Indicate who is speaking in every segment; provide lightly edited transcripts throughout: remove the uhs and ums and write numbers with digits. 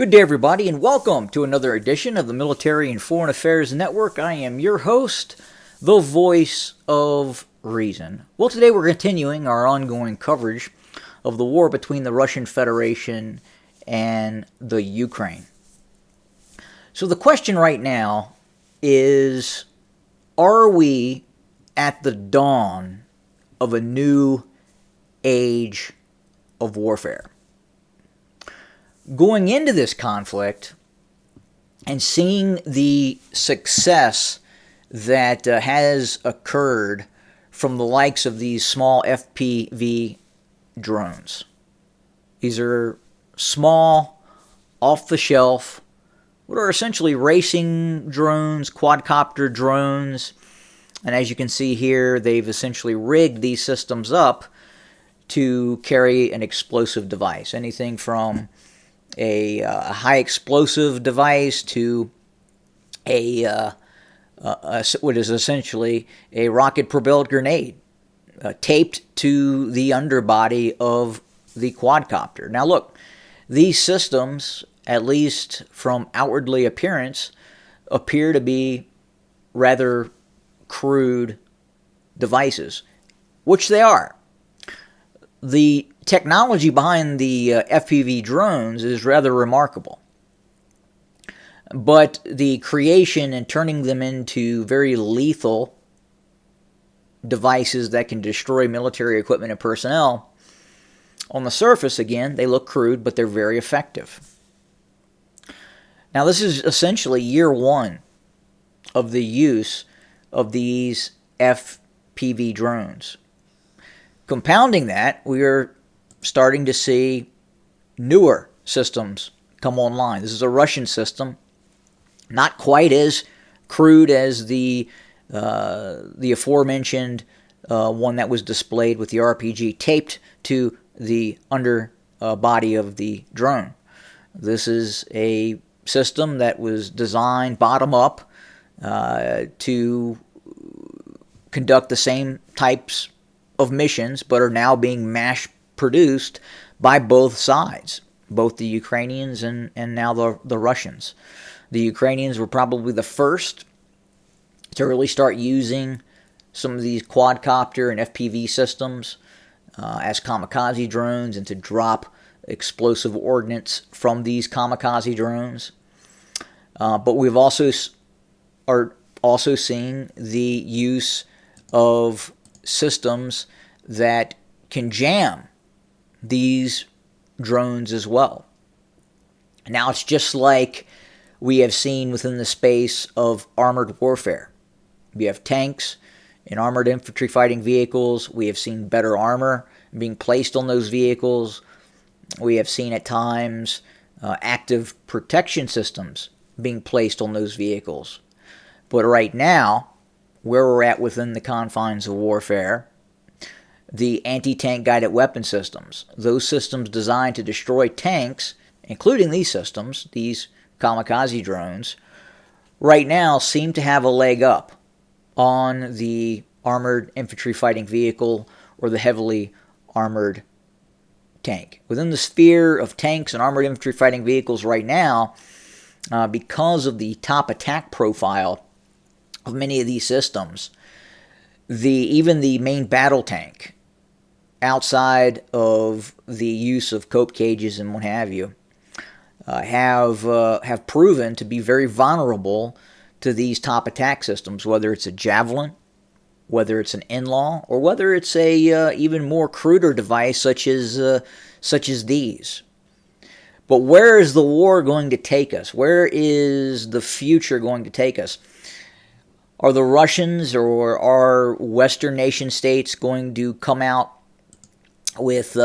Speaker 1: Good day, everybody, and welcome to another edition of the Military and Foreign Affairs Network. I am your host, the voice of reason. Well, today we're continuing our ongoing coverage of the war between the Russian Federation and the Ukraine. So the question right now is, are we at the dawn of a new age of warfare? Going into this conflict and seeing the success that has occurred from the likes of these small FPV drones. These are small, off-the-shelf, what are essentially racing drones, quadcopter drones, and as you can see here, they've essentially rigged these systems up to carry an explosive device. Anything from a high explosive device to what is essentially a rocket-propelled grenade taped to the underbody of the quadcopter. Now look, these systems, at least from outwardly appearance, appear to be rather crude devices, which they are. The technology behind the FPV drones is rather remarkable. But the creation and turning them into very lethal devices that can destroy military equipment and personnel, on the surface, again, they look crude, but they're very effective. Now, this is essentially year one of the use of these FPV drones. Compounding that, we are starting to see newer systems come online. This is a Russian system, not quite as crude as the aforementioned one that was displayed with the RPG taped to the underbody of the drone. This is a system that was designed bottom up to conduct the same types of missions, but are now being mass-produced by both sides, both the Ukrainians and now the Russians. The Ukrainians were probably the first to really start using some of these quadcopter and FPV systems as kamikaze drones and to drop explosive ordnance from these kamikaze drones. But we've are also seeing the use of systems that can jam these drones as well. Now it's just like we have seen within the space of armored warfare. We have tanks and armored infantry fighting vehicles. We have seen better armor being placed on those vehicles. We have seen at times active protection systems being placed on those vehicles. But right now, where we're at within the confines of warfare, the anti-tank guided weapon systems, those systems designed to destroy tanks, including these systems, these kamikaze drones, right now seem to have a leg up on the armored infantry fighting vehicle or the heavily armored tank. Within the sphere of tanks and armored infantry fighting vehicles right now, because of the top attack profile of many of these systems, even the main battle tank, outside of the use of cope cages and what have you, have proven to be very vulnerable to these top attack systems, whether it's a Javelin, whether it's an in-law, or whether it's a even more cruder device such as these. But where is the war going to take us? Where is the future going to take us? Are the Russians or are Western nation states going to come out with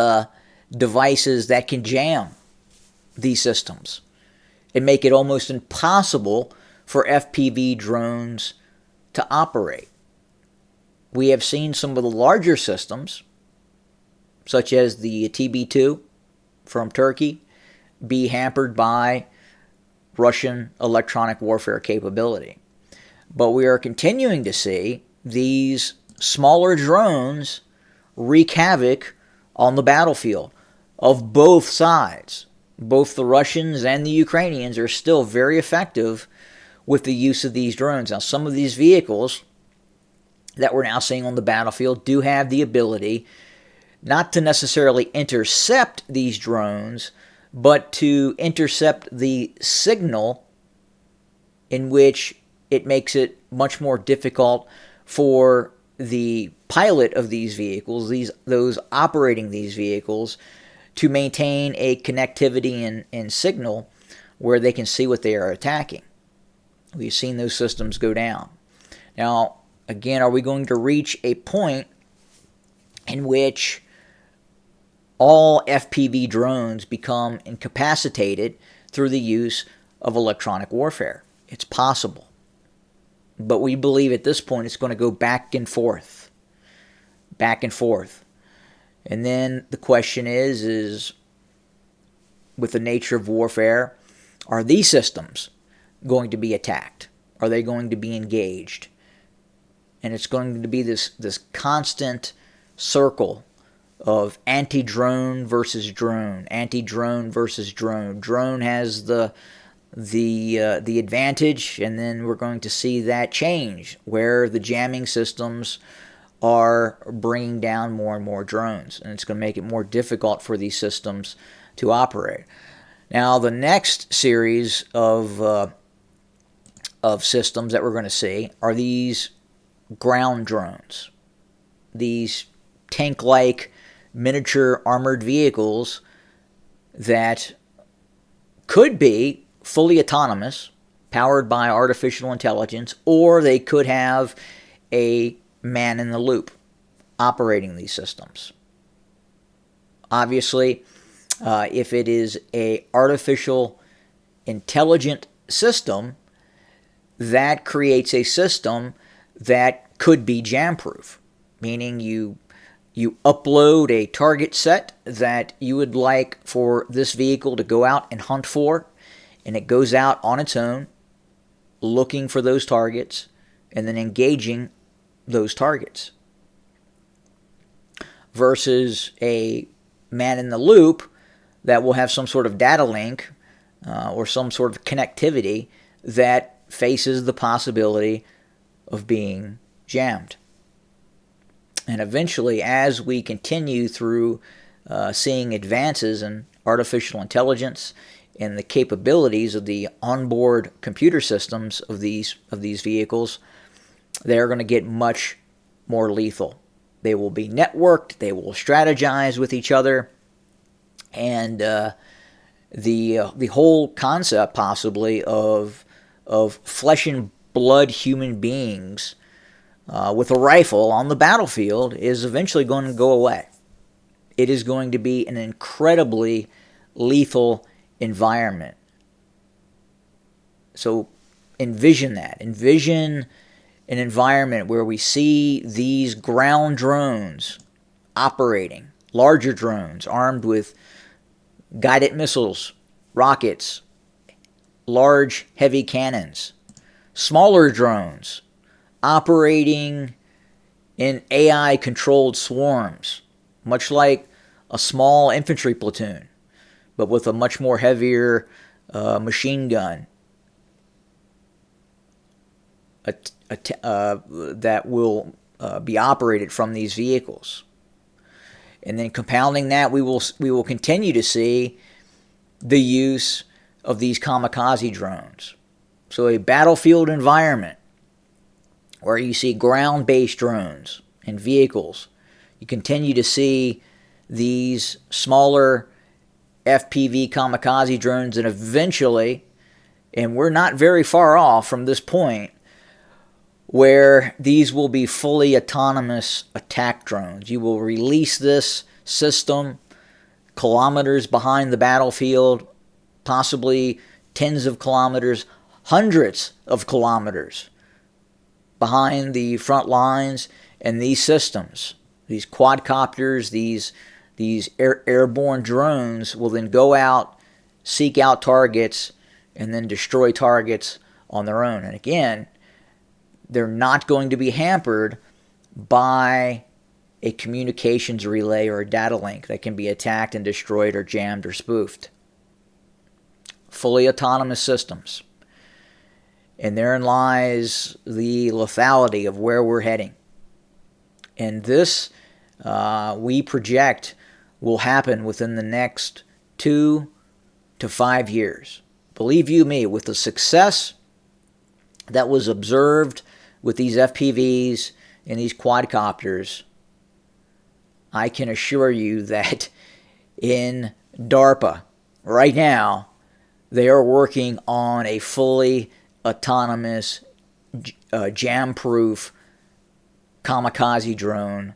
Speaker 1: devices that can jam these systems and make it almost impossible for FPV drones to operate? We have seen some of the larger systems, such as the TB2 from Turkey, be hampered by Russian electronic warfare capability. But we are continuing to see these smaller drones wreak havoc on the battlefield of both sides. both the Russians and the Ukrainians are still very effective with the use of these drones. Now, some of these vehicles that we're now seeing on the battlefield do have the ability not to necessarily intercept these drones, but to intercept the signal, in which it makes it much more difficult for the pilot of these vehicles, those operating these vehicles, to maintain a connectivity and signal where they can see what they are attacking. We've seen those systems go down. Now, again, are we going to reach a point in which all FPV drones become incapacitated through the use of electronic warfare? It's possible. But we believe at this point it's going to go back and forth. Back and forth. And then the question is with the nature of warfare, are these systems going to be attacked? Are they going to be engaged? And it's going to be this constant circle of anti-drone versus drone, anti-drone versus drone. Drone has the advantage, and then we're going to see that change, where the jamming systems are bringing down more and more drones, and it's going to make it more difficult for these systems to operate. Now, the next series of systems that we're going to see are these ground drones, these tank-like miniature armored vehicles that could be fully autonomous, powered by artificial intelligence, or they could have a man in the loop operating these systems. Obviously, if it is an artificial intelligent system, that creates a system that could be jam-proof, meaning you upload a target set that you would like for this vehicle to go out and hunt for, and it goes out on its own, looking for those targets, and then engaging those targets. Versus a man in the loop that will have some sort of data link or some sort of connectivity that faces the possibility of being jammed. And eventually, as we continue through seeing advances in artificial intelligence and the capabilities of the onboard computer systems of these vehicles, they're going to get much more lethal. They will be networked, they will strategize with each other, and the whole concept possibly of flesh and blood human beings with a rifle on the battlefield is eventually going to go away. It is going to be an incredibly lethal environment. So envision that. Envision an environment where we see these ground drones operating, larger drones armed with guided missiles, rockets, large heavy cannons, smaller drones operating in AI-controlled swarms, much like a small infantry platoon, but with a much more heavier machine gun that will be operated from these vehicles. And then compounding that, we will continue to see the use of these kamikaze drones. So a battlefield environment where you see ground-based drones and vehicles, you continue to see these smaller FPV kamikaze drones, and eventually, and we're not very far off from this point, where these will be fully autonomous attack drones. You will release this system kilometers behind the battlefield, possibly tens of kilometers, hundreds of kilometers behind the front lines, and these systems, these quadcopters, these airborne drones will then go out, seek out targets, and then destroy targets on their own. And again, they're not going to be hampered by a communications relay or a data link that can be attacked and destroyed or jammed or spoofed. fully autonomous systems. And therein lies the lethality of where we're heading. And this, we project, will happen within the next 2 to 5 years. Believe you me, with the success that was observed with these FPVs and these quadcopters, I can assure you that in DARPA right now, they are working on a fully autonomous, jam-proof kamikaze drone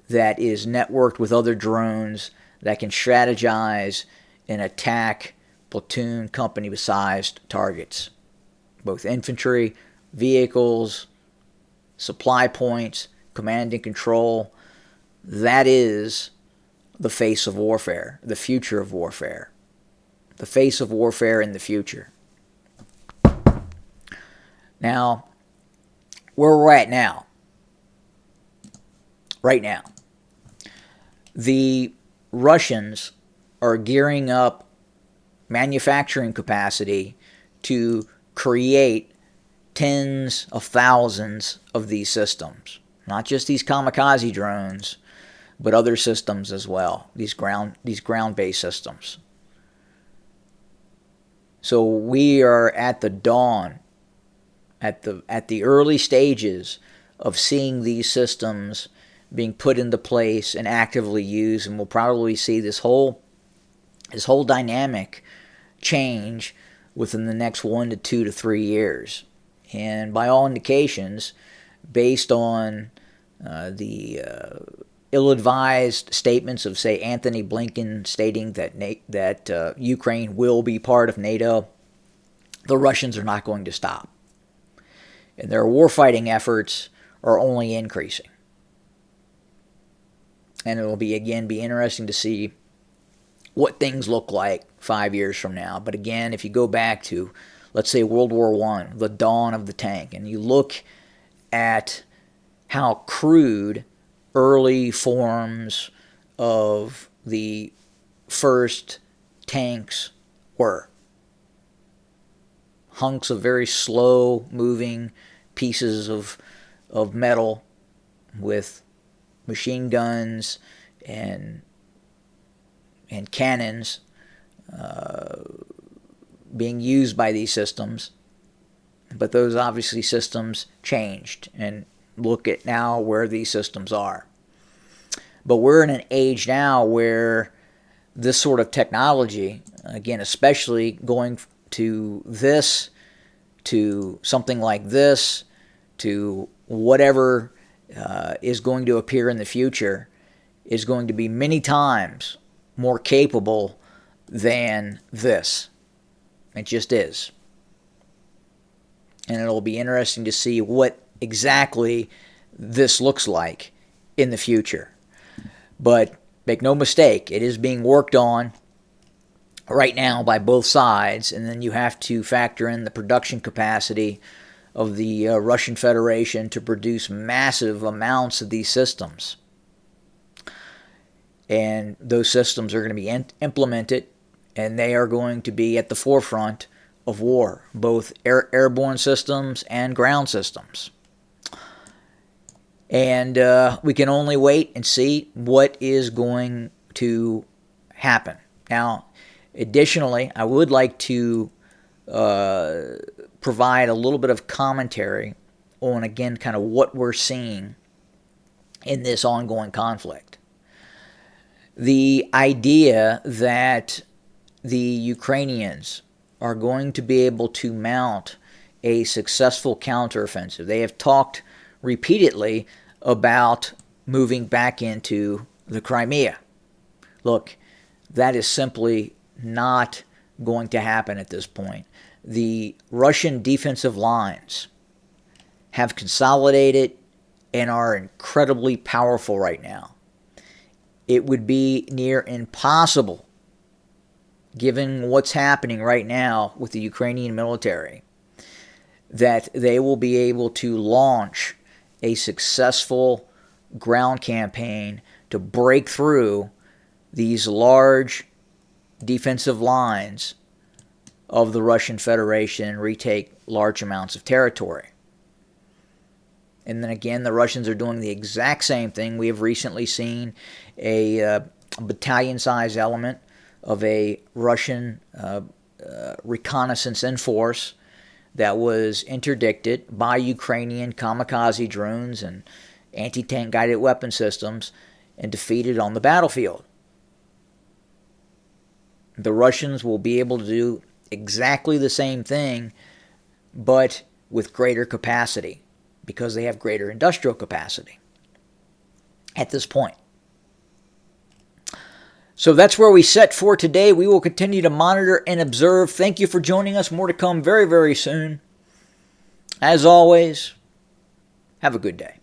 Speaker 1: that is networked with other drones that can strategize and attack platoon company-sized targets, both infantry, vehicles, supply points, command and control. That is the face of warfare, the future of warfare, the face of warfare in the future. Now, where we're at now, right now, the Russians are gearing up manufacturing capacity to create tens of thousands of these systems. Not just these kamikaze drones, but other systems as well, these ground-based systems. So we are at the dawn, at the early stages of seeing these systems being put into place and actively used, and we'll probably see this whole dynamic change within the next 1 to 2 to 3 years. And by all indications, based on the ill-advised statements of, say, Anthony Blinken stating that Ukraine will be part of NATO, the Russians are not going to stop. And their warfighting efforts are only increasing. And it will be interesting to see what things look like 5 years from now. But again, if you go back to, let's say, World War I, the dawn of the tank, and you look at how crude early forms of the first tanks were. Hunks of very slow-moving pieces of metal with machine guns and cannons being used by these systems. But those obviously systems changed, and look at now where these systems are. But we're in an age now where this sort of technology, again, especially going to this, to something like this, to whatever is going to appear in the future, is going to be many times more capable than this. It just is. And it'll be interesting to see what exactly this looks like in the future. But make no mistake, it is being worked on right now by both sides, and then you have to factor in the production capacity of the Russian Federation to produce massive amounts of these systems. And those systems are going to be implemented, and they are going to be at the forefront of war, both airborne systems and ground systems. And we can only wait and see what is going to happen. Now, additionally, I would like to provide a little bit of commentary on, again, kind of what we're seeing in this ongoing conflict. The idea that the Ukrainians are going to be able to mount a successful counteroffensive. They have talked repeatedly about moving back into the Crimea. Look, that is simply not going to happen at this point. The Russian defensive lines have consolidated and are incredibly powerful right now. It would be near impossible, given what's happening right now with the Ukrainian military, that they will be able to launch a successful ground campaign to break through these large defensive lines of the Russian Federation and retake large amounts of territory. And then again, the Russians are doing the exact same thing. We have recently seen a battalion-sized element of a Russian reconnaissance in force that was interdicted by Ukrainian kamikaze drones and anti-tank guided weapon systems and defeated on the battlefield. The Russians will be able to do exactly the same thing, but with greater capacity, because they have greater industrial capacity at this point. So that's where we set for today. We will continue to monitor and observe. Thank you for joining us. More to come very, very soon. As always, have a good day.